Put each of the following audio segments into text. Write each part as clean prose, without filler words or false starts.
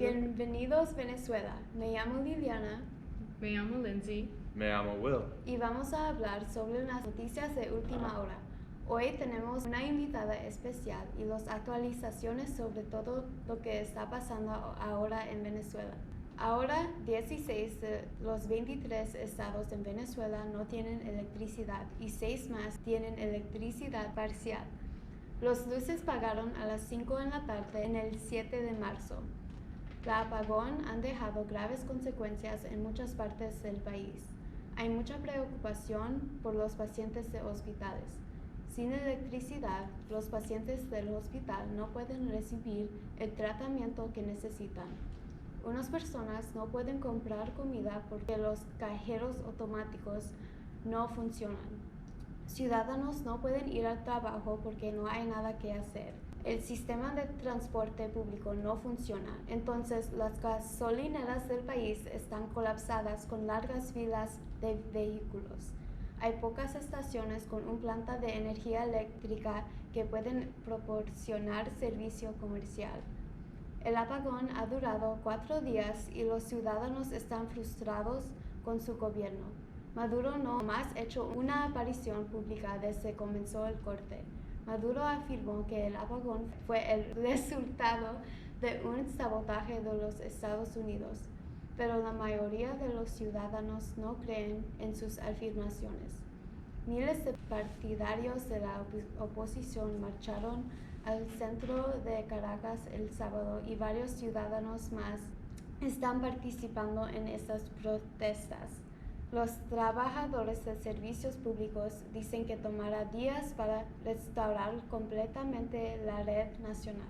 Bienvenidos Venezuela. Me llamo Liliana Me llamo Lindsay. Me llamo Will. y vamos a hablar sobre las noticias de última hora. Hoy tenemos una invitada especial y las actualizaciones sobre todo lo que está pasando ahora en Venezuela. Ahora 16 de los 23 estados en Venezuela no tienen electricidad y 6 más tienen electricidad parcial. Los luces pagaron a las 5 de la tarde en el 7 de marzo. La apagón han dejado graves consecuencias en muchas partes del país. Hay mucha preocupación por los pacientes de hospitales. Sin electricidad, los pacientes del hospital no pueden recibir el tratamiento que necesitan. Unas personas no pueden comprar comida porque los cajeros automáticos no funcionan. Ciudadanos no pueden ir al trabajo porque no hay nada que hacer. El sistema de transporte público no funciona, entonces las gasolineras del país están colapsadas con largas filas de vehículos. Hay pocas estaciones con una planta de energía eléctrica que pueden proporcionar servicio comercial. El apagón ha durado 4 días y los ciudadanos están frustrados con su gobierno. Maduro no más ha hecho una aparición pública desde que comenzó el corte. Maduro afirmó que el apagón fue el resultado de un sabotaje de los Estados Unidos, pero la mayoría de los ciudadanos no creen en sus afirmaciones. Miles de partidarios de la oposición marcharon al centro de Caracas el sábado y varios ciudadanos más están participando en estas protestas. Los trabajadores de servicios públicos dicen que tomará días para restaurar completamente la red nacional.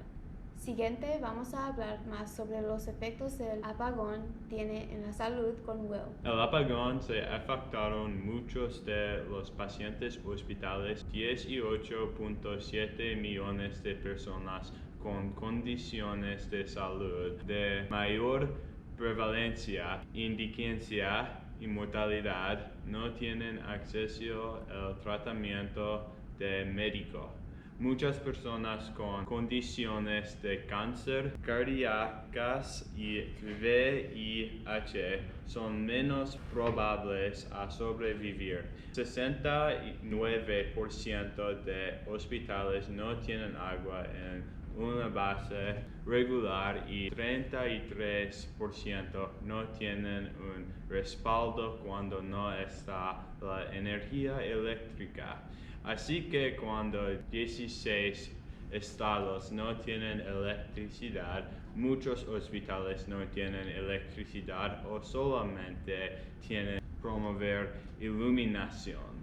Siguiente, vamos a hablar más sobre los efectos del apagón tiene en la salud con Will. El apagón se afectaron muchos de los pacientes hospitales, 18.7 millones de personas con condiciones de salud de mayor prevalencia, indigencia y mortalidad no tienen acceso al tratamiento de médico. Muchas personas con condiciones de cáncer cardíacas y VIH son menos probables a sobrevivir. 69% de hospitales no tienen agua en una base regular y 33% no tienen un respaldo cuando no está la energía eléctrica. Así que cuando 16 estados no tienen electricidad, muchos hospitales no tienen electricidad o solamente tienen promover iluminación.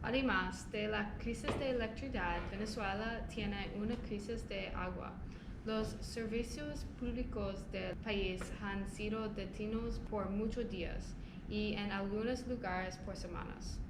Además de la crisis de electricidad, Venezuela tiene una crisis de agua. Los servicios públicos del país han sido detenidos por muchos días y en algunos lugares por semanas.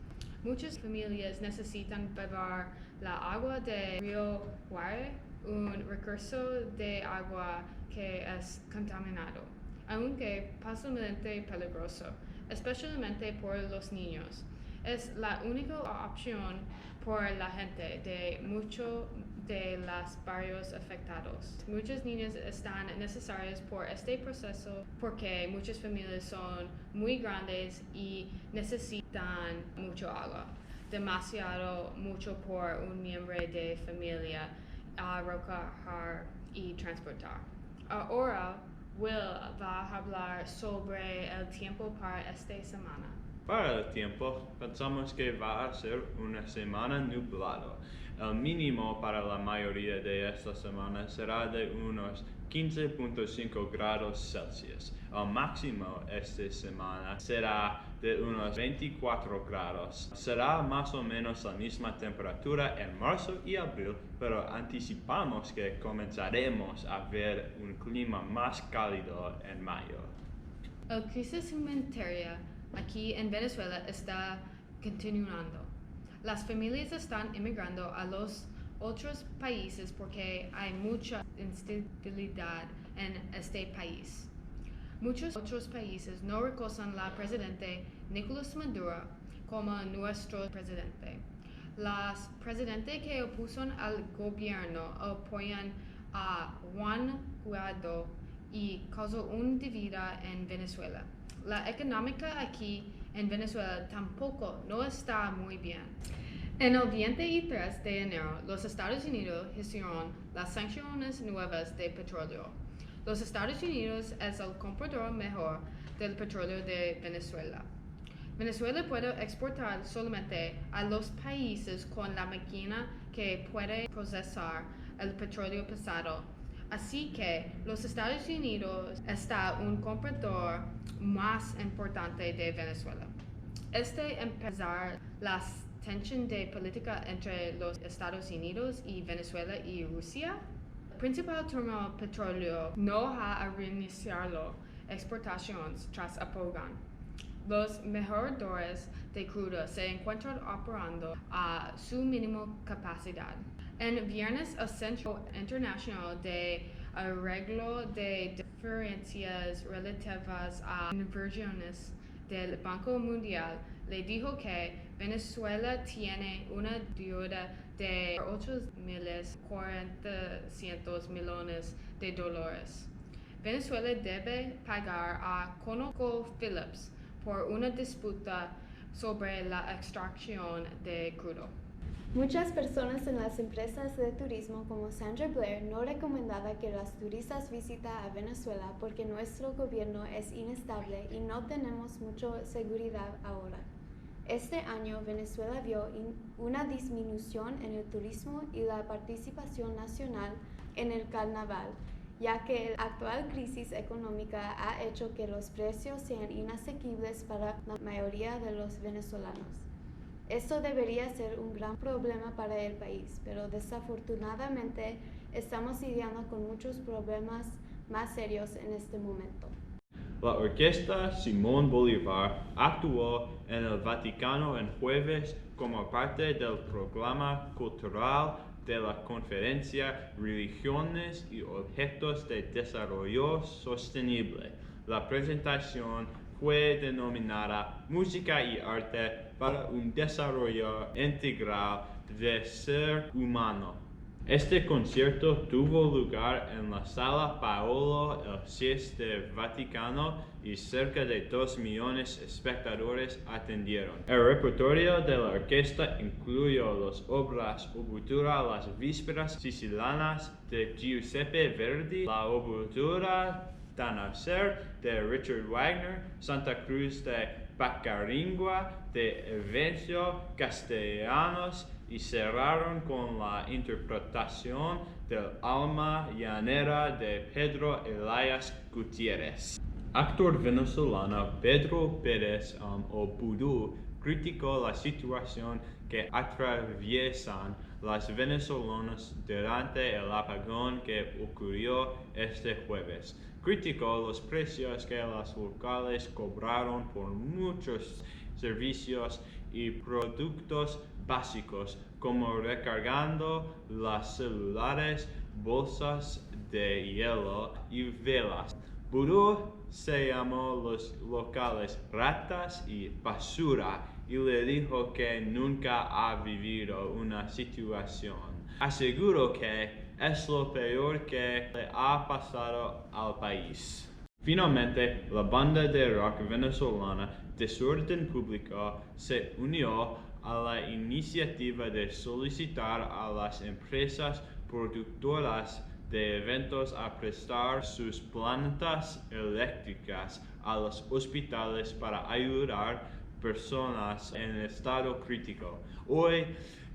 Muchas familias necesitan beber la agua del río Guare, un recurso de agua que es contaminado, aunque posiblemente peligroso, especialmente por los niños. Es la única opción por la gente de muchos de los barrios afectados. Muchos niños están necesarios por este proceso porque muchas familias son muy grandes y necesitan mucho agua, demasiado mucho por un miembro de familia a recoger y transportar. Ahora Will va a hablar sobre el tiempo para esta semana. Para el tiempo, pensamos que va a ser una semana nublado. El mínimo para la mayoría de esta semana será de unos 15.5 grados Celsius. El máximo esta semana será de unos 24 grados. Será más o menos la misma temperatura en marzo y abril, pero anticipamos que comenzaremos a ver un clima más cálido en mayo. La crisis humanitaria aquí en Venezuela está continuando. Las familias están emigrando a los otros países porque hay mucha instabilidad en este país. Muchos otros países no reconocen al presidente Nicolás Maduro como nuestro presidente. Los presidentes que opusan al gobierno apoyan a Juan Guaidó y causó un divida en Venezuela. La económica aquí en Venezuela tampoco no está muy bien. En el 23 de enero, los Estados Unidos hicieron las sanciones nuevas de petróleo. Los Estados Unidos es el comprador mejor del petróleo de Venezuela. Venezuela puede exportar solamente a los países con la máquina que puede procesar el petróleo pesado. Así que los Estados Unidos está un comprador más importante de Venezuela. Empezar las tensión de política entre los Estados Unidos y Venezuela y Rusia. El principal terminal petróleo no va a reiniciarlo exportaciones tras apagón. Los mejores de crudo se encuentran operando a su mínima capacidad. En viernes, el Centro Internacional de Arreglo de Diferencias Relativas a Inversiones del Banco Mundial le dijo que Venezuela tiene una deuda de $8.400 millones de dólares. Venezuela debe pagar a ConocoPhillips por una disputa sobre la extracción de crudo. Muchas personas en las empresas de turismo como Sandra Blair no recomendaban que los turistas visiten a Venezuela porque nuestro gobierno es inestable y no tenemos mucha seguridad ahora. Este año Venezuela vio una disminución en el turismo y la participación nacional en el carnaval, ya que la actual crisis económica ha hecho que los precios sean inasequibles para la mayoría de los venezolanos. Esto debería ser un gran problema para el país, pero desafortunadamente estamos lidiando con muchos problemas más serios en este momento. La Orquesta Simón Bolívar actuó en el Vaticano el jueves como parte del programa cultural de la conferencia Religiones y Objetos de Desarrollo Sostenible. La presentación fue denominada Música y Arte para un Desarrollo Integral del Ser Humano. Este concierto tuvo lugar en la Sala Paolo VI del Vaticano y cerca de 2 millones de espectadores atendieron. El repertorio de la orquesta incluyó las obras Obertura a las Vísperas Sicilianas de Giuseppe Verdi, la Obertura Tanacer de Richard Wagner, Santa Cruz de Pacaringua de Evencio Castellanos y cerraron con la interpretación del Alma Llanera de Pedro Elias Gutiérrez. Actor venezolano Pedro Pérez o Vudú criticó la situación que atraviesan los venezolanos durante el apagón que ocurrió este jueves. Criticó los precios que los locales cobraron por muchos servicios y productos básicos como recargando los celulares, bolsas de hielo y velas. Vudú se llamó los locales ratas y basura y le dijo que nunca ha vivido una situación. Aseguró que es lo peor que le ha pasado al país. Finalmente, la banda de rock venezolana Desorden Público se unió a la iniciativa de solicitar a las empresas productoras de eventos a prestar sus plantas eléctricas a los hospitales para ayudar personas en estado crítico. Hoy,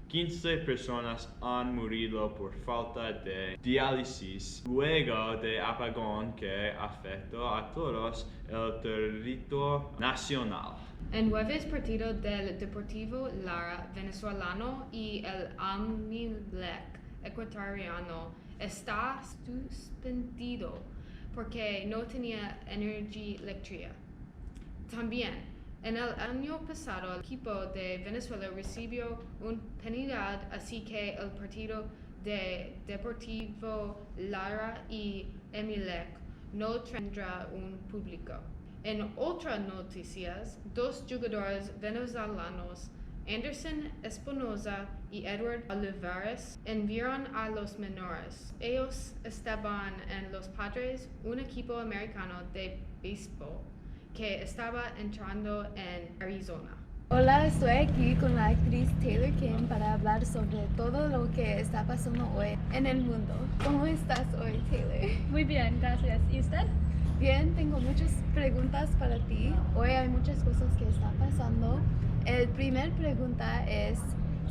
15 personas han muerto por falta de diálisis luego de apagón que afectó a todos el territorio nacional. En jueves, partido del Deportivo Lara venezolano y el Almilec ecuatoriano está suspendido porque no tenía energía eléctrica. También, en el año pasado, el equipo de Venezuela recibió una penalidad, así que el partido de Deportivo Lara y Emelec no tendrá un público. En otras noticias, 2 jugadores venezolanos Anderson Espinosa y Edward Olivares enviaron a los menores. Ellos estaban en los Padres, un equipo americano de béisbol que estaba entrando en Arizona. Hola, estoy aquí con la actriz Taylor Kim para hablar sobre todo lo que está pasando hoy en el mundo. ¿Cómo estás hoy, Taylor? Muy bien, gracias. ¿Y usted? Bien, tengo muchas preguntas para ti. Hoy hay muchas cosas que están pasando. El primer pregunta es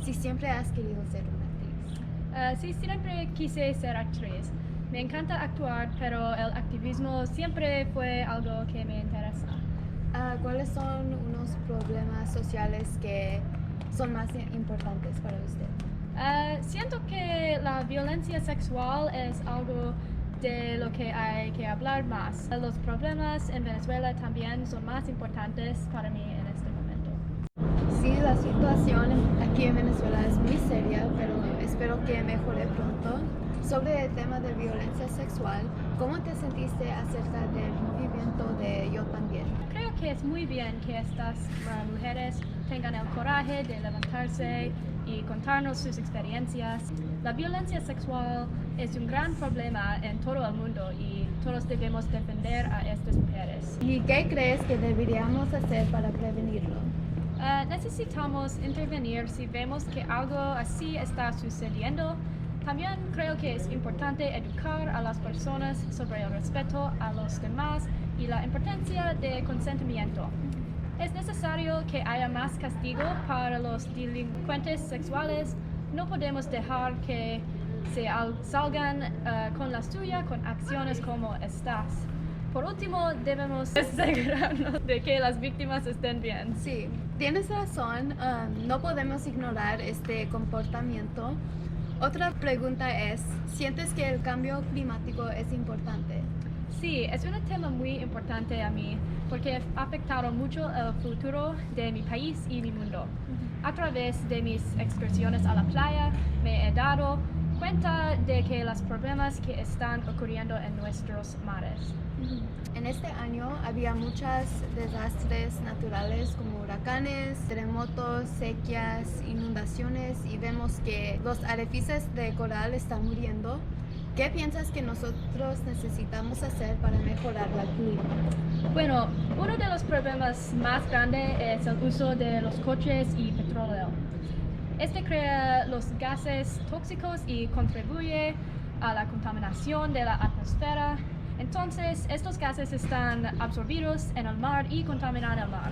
si siempre has querido ser una actriz. Sí, siempre quise ser actriz. Me encanta actuar, pero el activismo siempre fue algo que me interesa. ¿Cuáles son unos problemas sociales que son más importantes para usted? Siento que la violencia sexual es algo de lo que hay que hablar más. Los problemas en Venezuela también son más importantes para mí en este momento. Sí, la situación aquí en Venezuela es muy seria, pero espero que mejore pronto. Sobre el tema de violencia sexual, ¿cómo te sentiste acerca del movimiento de Yo También? Creo que es muy bien que estas mujeres tengan el coraje de levantarse y contarnos sus experiencias. La violencia sexual es un gran problema en todo el mundo y todos debemos defender a estas mujeres. ¿Y qué crees que deberíamos hacer para prevenirlo? Necesitamos intervenir si vemos que algo así está sucediendo. También creo que es importante educar a las personas sobre el respeto a los demás y la importancia de consentimiento. Es necesario que haya más castigo para los delincuentes sexuales. No podemos dejar que se salgan con la suya con acciones como estas. Por último, debemos asegurarnos de que las víctimas estén bien. Sí, tienes razón. No podemos ignorar este comportamiento. Otra pregunta es, ¿sientes que el cambio climático es importante? Sí, es un tema muy importante a mí porque ha afectado mucho el futuro de mi país y mi mundo. A través de mis excursiones a la playa me he dado cuenta de que los problemas que están ocurriendo en nuestros mares. En este año había muchos desastres naturales como huracanes, terremotos, sequías, inundaciones y vemos que los arrecifes de coral están muriendo. ¿Qué piensas que nosotros necesitamos hacer para mejorar la clima? Bueno, uno de los problemas más grandes es el uso de los coches y petróleo. Este crea los gases tóxicos y contribuye a la contaminación de la atmósfera. Entonces, estos gases están absorbidos en el mar y contaminan el mar.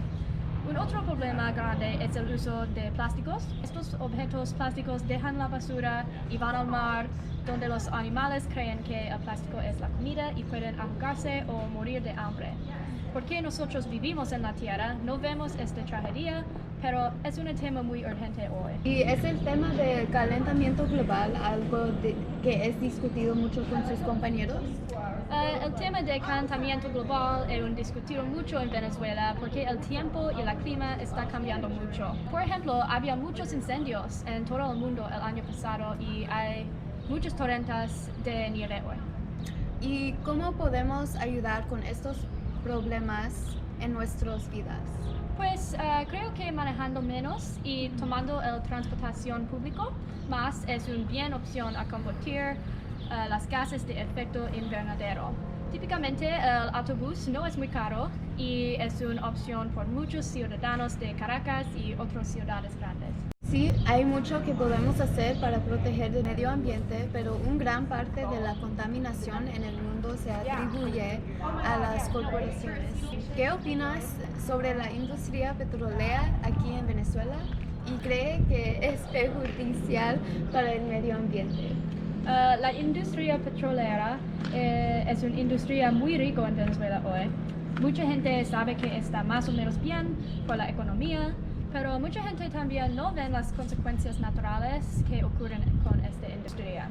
Un otro problema grande es el uso de plásticos. Estos objetos plásticos dejan la basura y van al mar, donde los animales creen que el plástico es la comida y pueden ahogarse o morir de hambre. Porque nosotros vivimos en la Tierra, no vemos esta tragedia, pero es un tema muy urgente hoy. Y es el tema del calentamiento global, algo que es discutido mucho con sus compañeros. El tema del calentamiento global es discutido mucho en Venezuela porque el tiempo y el clima está cambiando mucho. Por ejemplo, había muchos incendios en todo el mundo el año pasado y hay muchas tormentas de nieve hoy. ¿Y cómo podemos ayudar con estos problemas en nuestras vidas? Pues creo que manejando menos y tomando el transportación público más es una buena opción a combatir las gases de efecto invernadero. Típicamente el autobús no es muy caro y es una opción por muchos ciudadanos de Caracas y otras ciudades grandes. Sí, hay mucho que podemos hacer para proteger el medio ambiente, pero una gran parte de la contaminación en el mundo se atribuye a las corporaciones. ¿Qué opinas sobre la industria petrolera aquí en Venezuela? ¿Y cree que es perjudicial para el medio ambiente? La industria petrolera es una industria muy rica en Venezuela hoy. Mucha gente sabe que está más o menos bien por la economía, pero mucha gente también no ve las consecuencias naturales que ocurren con esta industria.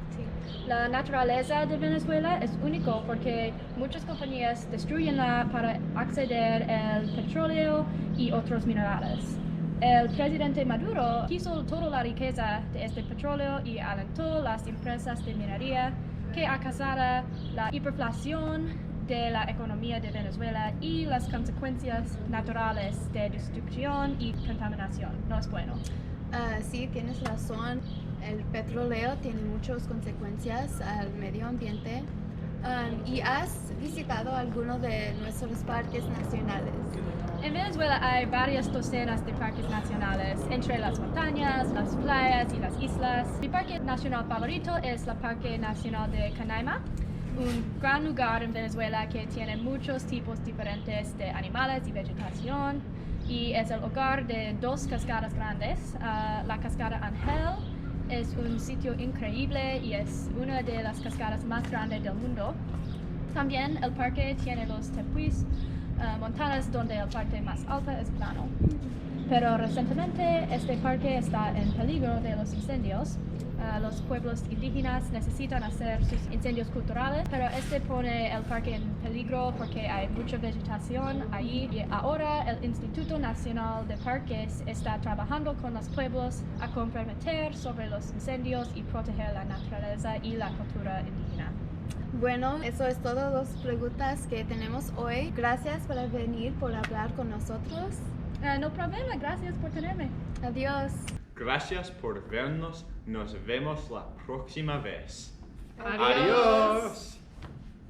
La naturaleza de Venezuela es única porque muchas compañías destruyenla para acceder al petróleo y otros minerales. El presidente Maduro quiso toda la riqueza de este petróleo y alentó las empresas de minería que ha causado la hiperinflación de la economía de Venezuela y las consecuencias naturales de destrucción y contaminación. No es bueno. Sí, tienes razón. El petróleo tiene muchas consecuencias al medio ambiente. ¿Y has visitado alguno de nuestros parques nacionales? En Venezuela hay varias docenas de parques nacionales, entre las montañas, las playas y las islas. Mi parque nacional favorito es el Parque Nacional de Canaima, un gran lugar en Venezuela que tiene muchos tipos diferentes de animales y vegetación, y es el hogar de dos cascadas grandes. La cascada Ángel es un sitio increíble y es una de las cascadas más grandes del mundo. También el parque tiene los tepuis, montañas donde la parte más alta es plano. Pero recientemente este parque está en peligro de los incendios. Los pueblos indígenas necesitan hacer sus incendios culturales, pero este pone el parque en peligro porque hay mucha vegetación ahí, y ahora el Instituto Nacional de Parques está trabajando con los pueblos a comprometer sobre los incendios y proteger la naturaleza y la cultura indígena. Bueno, eso es todas las preguntas que tenemos hoy. Gracias por venir, por hablar con nosotros. No problema, gracias por tenerme. Adiós. Gracias por vernos. Nos vemos la próxima vez. Adiós. Adiós.